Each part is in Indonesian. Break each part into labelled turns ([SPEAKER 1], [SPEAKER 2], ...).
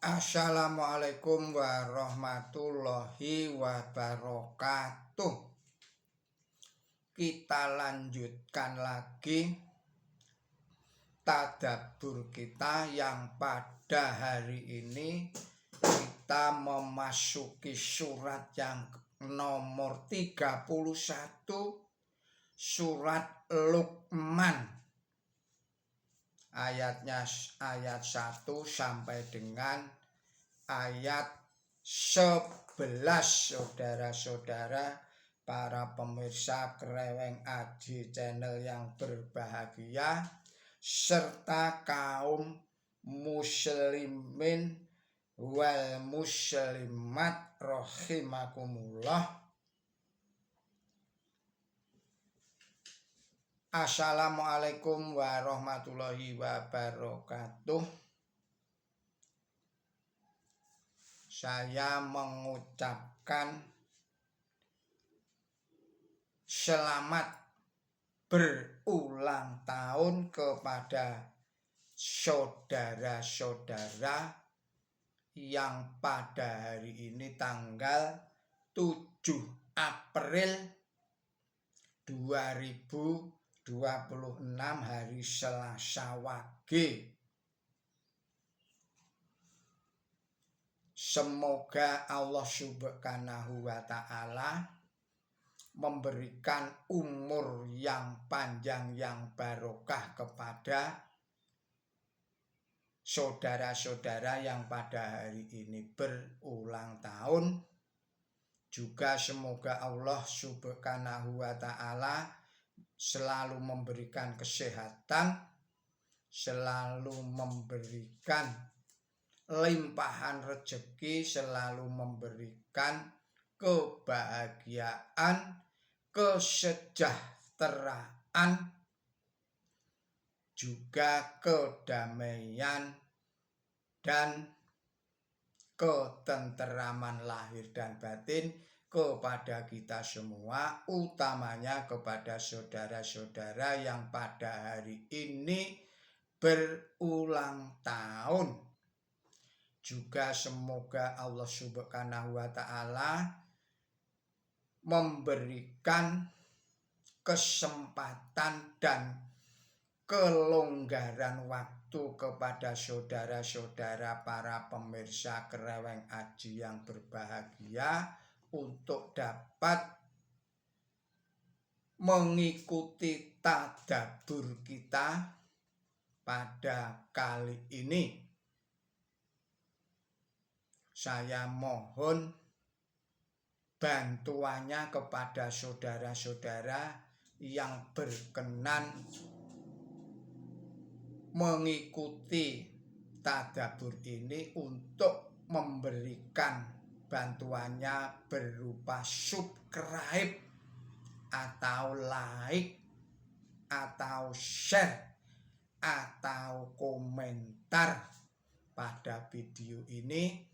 [SPEAKER 1] Assalamualaikum warahmatullahi wabarakatuh. Kita lanjutkan lagi tadabbur kita yang pada hari ini kita memasuki surat yang nomor 31, surat Luqman. Ayatnya ayat 1 sampai dengan ayat 11. Saudara-saudara, para pemirsa Kreweng Aji Channel yang berbahagia, serta kaum muslimin wal muslimat rahimakumullah. Assalamualaikum warahmatullahi wabarakatuh. Saya mengucapkan selamat berulang tahun kepada saudara-saudara yang pada hari ini tanggal 7 April 2026 hari Selasa Wage. Semoga Allah Subhanahu wa Ta'ala memberikan umur yang panjang yang barokah kepada saudara-saudara yang pada hari ini berulang tahun. Juga semoga Allah Subhanahu wa Ta'ala selalu memberikan kesehatan, selalu memberikan limpahan rezeki, selalu memberikan kebahagiaan, kesejahteraan, juga kedamaian dan ketenteraman lahir dan batin kepada kita semua, utamanya kepada saudara-saudara yang pada hari ini berulang tahun. Juga semoga Allah Subhanahu wa Ta'ala memberikan kesempatan dan kelonggaran waktu kepada saudara-saudara para pemirsa Kreweng Aji yang berbahagia untuk dapat mengikuti tadabbur kita pada kali ini. Saya mohon bantuannya kepada saudara-saudara yang berkenan mengikuti tadabbur ini untuk memberikan bantuannya berupa subscribe atau like atau share atau komentar pada video ini.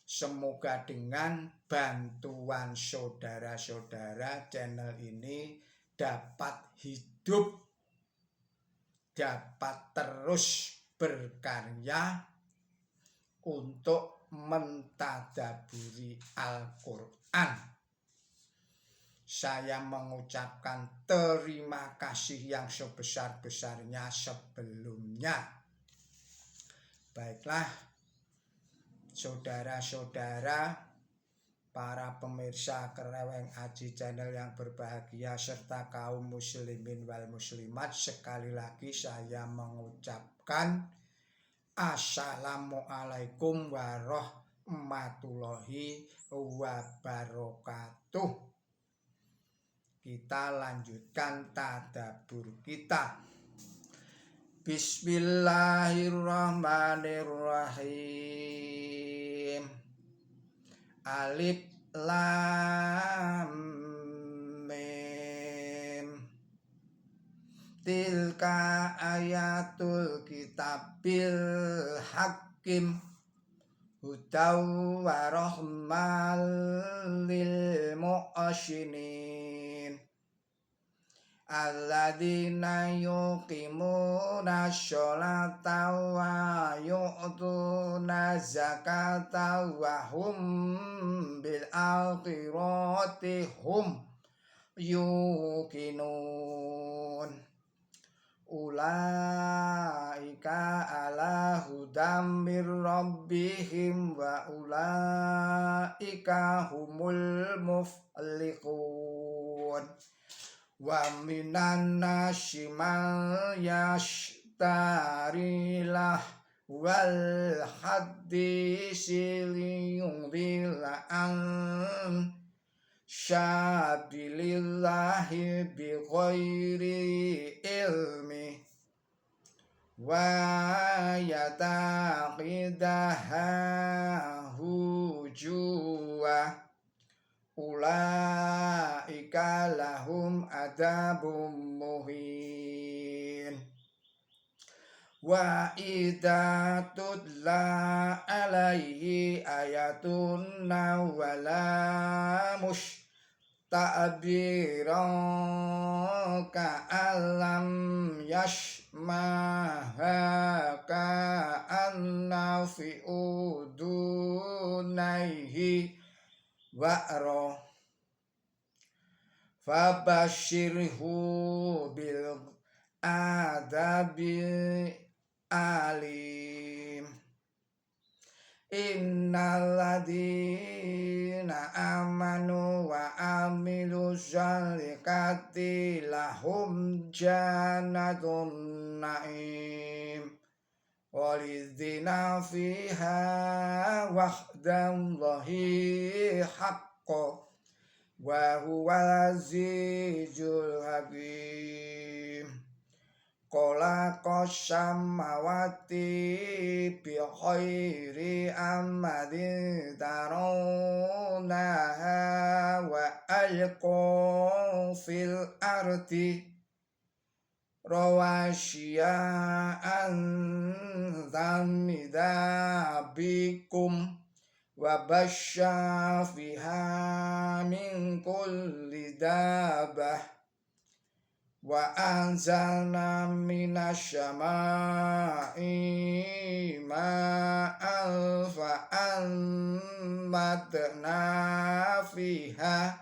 [SPEAKER 1] Semoga dengan bantuan saudara-saudara channel ini dapat hidup, dapat terus berkarya untuk mentadaburi Al-Quran. Saya mengucapkan terima kasih yang sebesar-besarnya sebelumnya. Baiklah, saudara-saudara, para pemirsa Kreweng Aji Channel yang berbahagia, serta kaum muslimin wal muslimat, sekali lagi saya mengucapkan Assalamualaikum warahmatullahi wabarakatuh. Kita lanjutkan tadabbur kita. Bismillahirrahmanirrahim. Alif lam mim. Tilka ayatul kitabil hakim hudaw wa rahmal lil mu'asyinin alladzina yuqimuna sholata wa yu'tuna yu'tuna zakata wa hum bil akhirati hum yuqinun. Ulaika ala hudam mir rabbihim wa ulaika humul muflihun. Wa minan nasi man yashtarilah wal hadisi liyudhilla an syabilillahi bi ghairi ilmi wa yataqidaha hujua. Ulaika lahum adabum muhin. Wa idza tutla alaihi ayatuna wala ta'biran ka'alam yashmaha ka'anna fi udunaihi wa'ra fabashirhu bil adabi alim. Innal ladina amanu wa amilu sholihati lahum jannatun na'im walidina fiha wahdallahi haqqo wa huwal azizul hakim. Qala qasamawati bi khairi amadin tarawnaha wa alqa fil ardi rawashiya an zamida bikum wa basya fiha min kulli dabah wa anzalna minasyama'i ma'an fa'ammatna fiha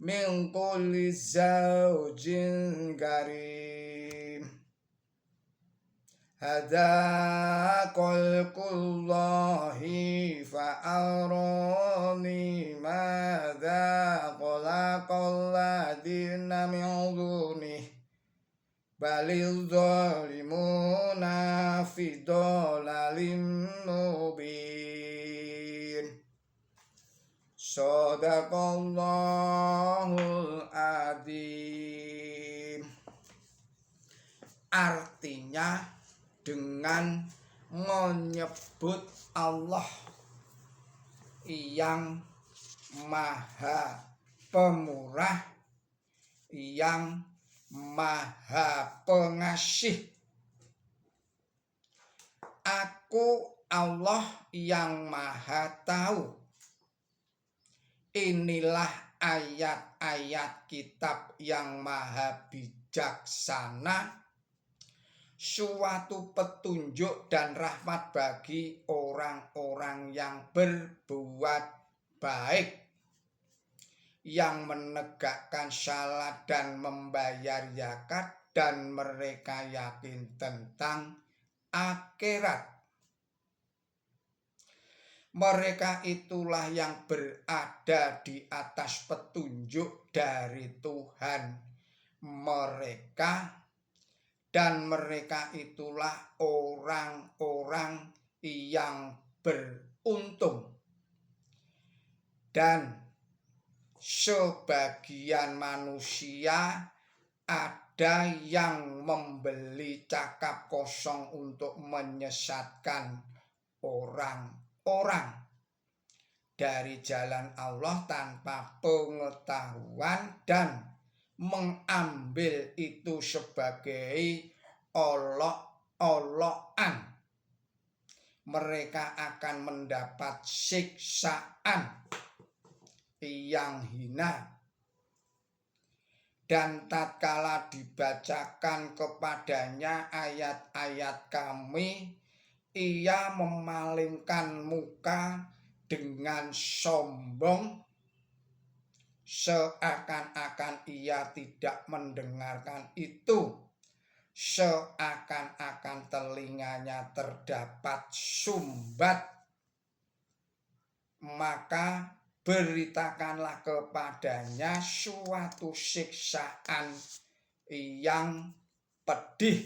[SPEAKER 1] min kulli zawjin karim. Hada qalqullahi fa'arani madha qalaqal ladina min dunih balil zalimuna fi dhalalim mubin. Shadaqallahul adzim. Artinya dengan menyebut Allah yang maha pemurah, yang maha pengasih. Aku Allah yang maha tahu. Inilah ayat-ayat kitab yang maha bijaksana, suatu petunjuk dan rahmat bagi orang-orang yang berbuat baik, yang menegakkan salat dan membayar zakat, dan mereka yakin tentang akhirat. Mereka itulah yang berada di atas petunjuk dari Tuhan mereka, dan mereka itulah orang-orang yang beruntung. Dan sebagian manusia ada yang membeli cakap kosong untuk menyesatkan orang-orang dari jalan Allah tanpa pengetahuan dan mengambil itu sebagai olok-olokan. Mereka akan mendapat siksaan yang hina. Dan tatkala dibacakan kepadanya ayat-ayat kami, ia memalingkan muka dengan sombong, seakan-akan ia tidak mendengarkan itu, seakan-akan telinganya terdapat sumbat. Maka beritakanlah kepadanya suatu siksaan yang pedih.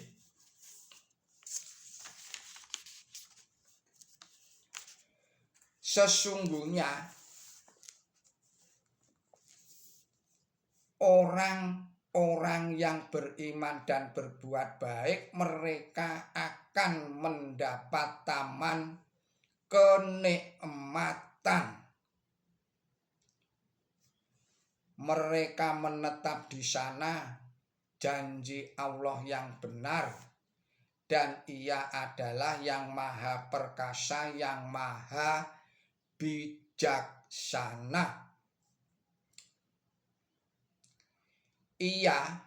[SPEAKER 1] Sesungguhnya orang-orang yang beriman dan berbuat baik, mereka akan mendapat taman kenikmatan. Mereka menetap di sana, janji Allah yang benar, dan Ia adalah yang maha perkasa, yang maha bijaksana. Ia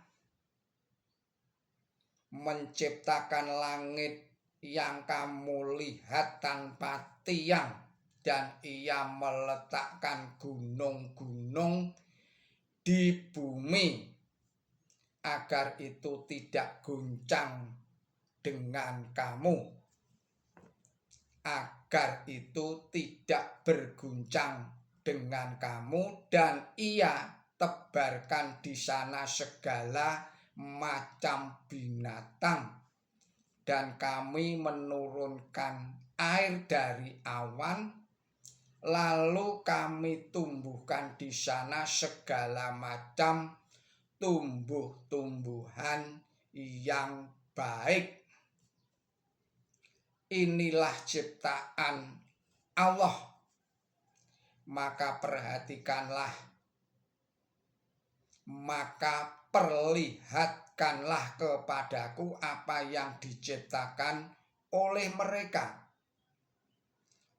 [SPEAKER 1] menciptakan langit yang kamu lihat tanpa tiang, dan Ia meletakkan gunung-gunung di bumi agar itu tidak goncang dengan kamu, agar itu tidak berguncang dengan kamu, dan Ia tebarkan di sana segala macam binatang, dan Kami menurunkan air dari awan, lalu Kami tumbuhkan di sana segala macam tumbuh-tumbuhan yang baik. Inilah ciptaan Allah, maka perhatikanlah, maka perlihatkanlah kepadaku apa yang diciptakan oleh mereka.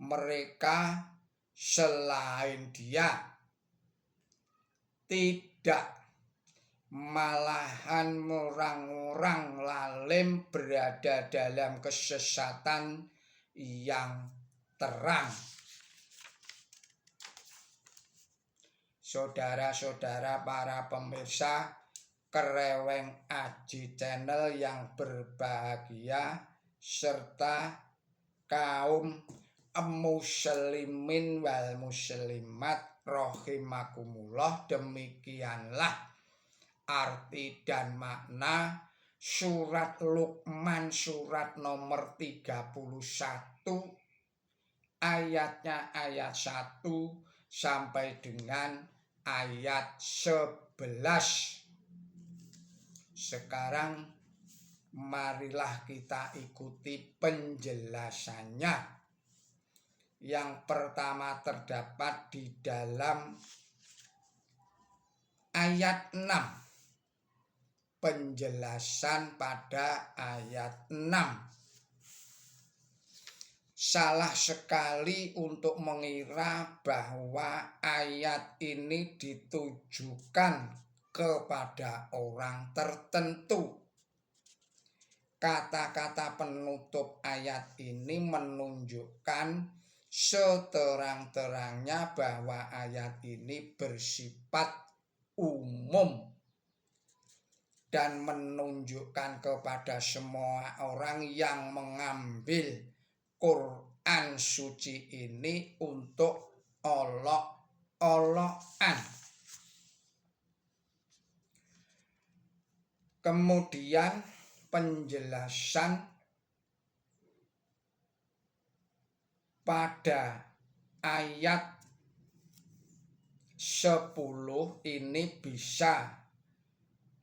[SPEAKER 1] Mereka selain Dia tidak, malahan orang-orang lalim berada dalam kesesatan yang terang. Saudara-saudara para pemirsa Kreweng Aji Channel yang berbahagia, serta kaum muslimin wal muslimat rahimakumullah, demikianlah arti dan makna surat Luqman surat nomor 31, ayatnya ayat 1 sampai dengan ayat 11. Sekarang marilah kita ikuti penjelasannya. Yang pertama terdapat di dalam ayat 6. Penjelasan pada ayat 6. Salah sekali untuk mengira bahwa ayat ini ditujukan kepada orang tertentu. Kata-kata penutup ayat ini menunjukkan seterang-terangnya bahwa ayat ini bersifat umum dan menunjukkan kepada semua orang yang mengambil Quran suci ini untuk olok-olokan. Kemudian penjelasan pada ayat 10 ini bisa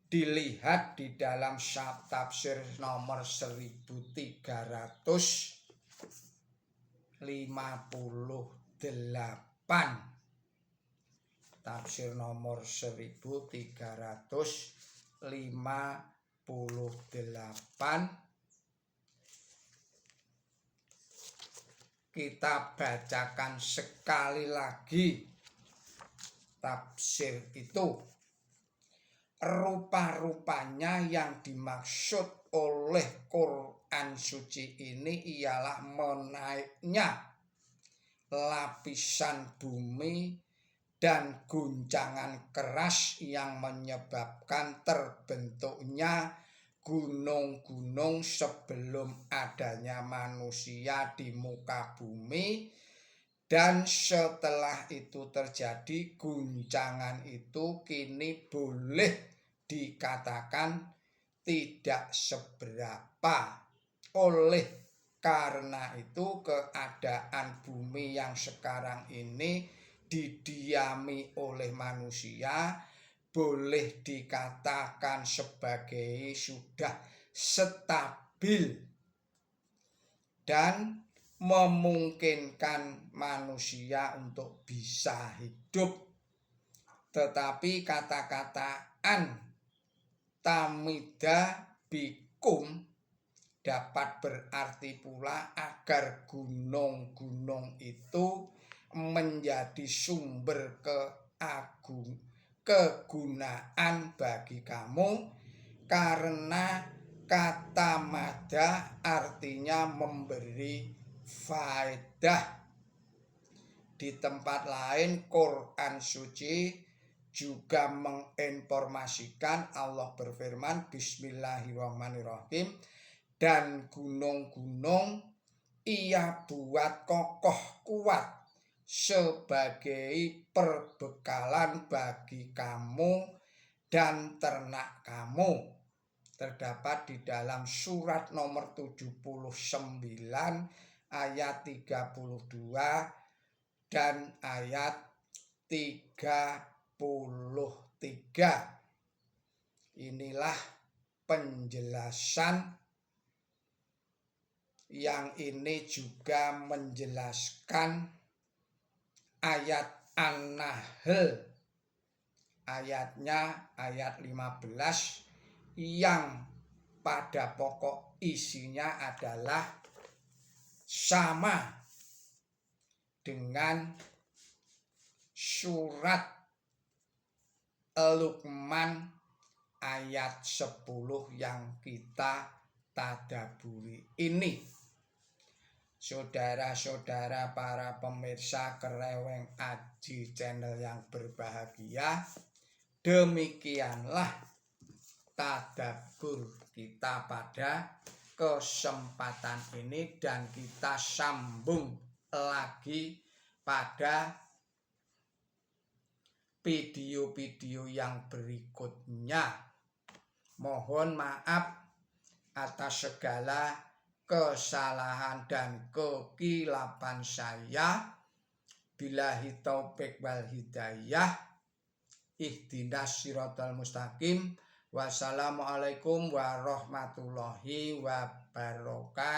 [SPEAKER 1] dilihat di dalam tafsir nomor 1358. Tafsir nomor 1358. Kita bacakan sekali lagi tafsir itu. Rupa-rupanya yang dimaksud oleh Quran suci ini ialah menaiknya lapisan bumi dan guncangan keras yang menyebabkan terbentuknya gunung-gunung sebelum adanya manusia di muka bumi, dan setelah itu terjadi guncangan itu kini boleh dikatakan tidak seberapa. Oleh karena itu keadaan bumi yang sekarang ini didiami oleh manusia boleh dikatakan sebagai sudah stabil dan memungkinkan manusia untuk bisa hidup. Tetapi kata-kata tamida bikum dapat berarti pula agar gunung-gunung itu menjadi sumber kegunaan bagi kamu, karena kata mada artinya memberi faedah. Di tempat lain Quran suci juga menginformasikan, Allah berfirman, Bismillahirrahmanirrahim, dan gunung-gunung ia buat kokoh kuat sebagai perbekalan bagi kamu dan ternak kamu. Terdapat di dalam surat nomor 79 ayat 32 dan ayat 33. Inilah penjelasan yang ini juga menjelaskan ayat An-Nahl ayatnya ayat 15 yang pada pokok isinya adalah sama dengan surat Luqman ayat 10 yang kita tadaburi ini. Saudara-saudara para pemirsa Kereweng Aji channel yang berbahagia, demikianlah tadabur kita pada kesempatan ini, dan kita sambung lagi pada video-video yang berikutnya. Mohon maaf atas segala kesalahan dan kekilapan saya. Billahi taufik wal hidayah. Ihdinas siratal mustaqim. Wassalamualaikum warahmatullahi wabarakatuh.